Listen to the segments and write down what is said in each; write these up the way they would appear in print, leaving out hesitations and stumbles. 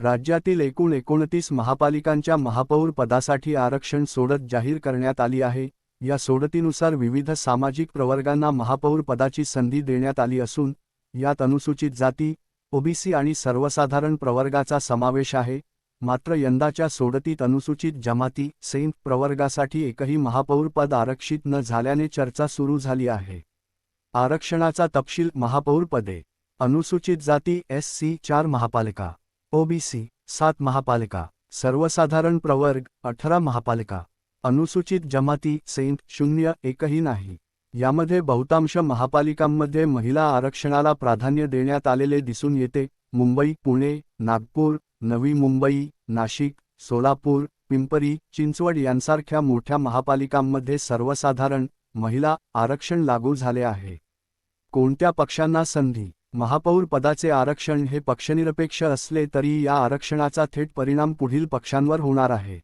राज्यातील एकूण 29 महापालिकांच्या महापौर पदासाठी आरक्षण सोडत जाहीर करण्यात आली आहे। या सोडतीनुसार विविध सामाजिक प्रवर्गांना महापौर पदाची संधी देण्यात आली असून यात अनुसूचित जाती, ओबीसी आणि सर्वसाधारण प्रवर्गाचा समावेश आहे। मात्र यंदाच्या सोडतीत अनुसूचित जमाती, सेंट प्रवर्गासाठी एकही महापौर पद आरक्षित न झाल्याने चर्चा सुरू झाली आहे। आरक्षणाचा तपशील: महापौर पदे: अनुसूचित जाती SC 4 महापालिका, ओबीसी 7 महापालिका, सर्वसाधारण प्रवर्ग 18 महापालिका, अनुसूचित जमाती सेंट 0 एकही नाही। यामध्ये बहुतांश महापालिकांमध्ये महिला आरक्षणाला प्राधान्य देण्यात आलेले दिसून येते। मुंबई, पुणे, नागपूर, नवी मुंबई, नाशिक, सोलापूर, पिंपरी चिंचवड यांसारख्या मोठ्या महापालिकांमध्ये सर्वसाधारण महिला आरक्षण लागू झाले आहे। कोणत्या पक्षांना संधी: महापौर पदाचे आरक्षण हे पक्षनिरपेक्ष असले तरी या आरक्षणाचा थेट परिणाम पुढील पक्षांवर होणार आहे: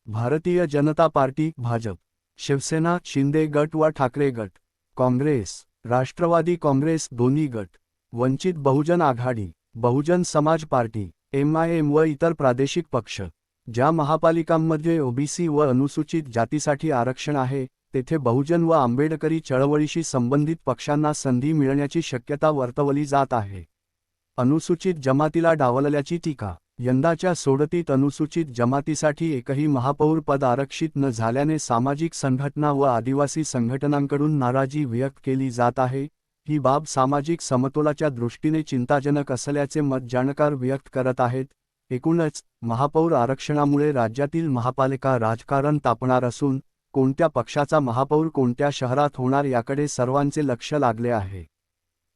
भारतीय जनता पार्टी भाजप, शिवसेना शिंदे गट व ठाकरे गट, काँग्रेस, राष्ट्रवादी काँग्रेस दोन्ही गट, वंचित बहुजन आघाडी, बहुजन समाज पार्टी, MIM व इतर प्रादेशिक पक्ष। ज्या महापालिकांमध्ये ओबीसी व अनुसूचित जातीसाठी आरक्षण आहे तेथे बहुजन व आंबेडकरी चळवळीशी संबंधित पक्षांना संधी मिळण्याची शक्यता वर्तवली जात आहे। अनुसूचित जमातीला डावलल्याची टीका: यंदाच्या सोडतीत अनुसूचित जमातीसाठी एकही महापौर पद आरक्षित न झाल्याने सामाजिक संघटना व आदिवासी संघटनांकडून नाराजी व्यक्त केली जात आहे। ही बाब सामाजिक समतोलाच्या दृष्टीने चिंताजनक असल्याचे मत जाणकार व्यक्त करत आहेत। एकूणच महापौर आरक्षणामुळे राज्यातील महापालिका राजकारण तापणार असून कोणत्या पक्षाचा महापौर कोणत्या शहरात होणार याकडे सर्वांचे लक्ष लागले आहे।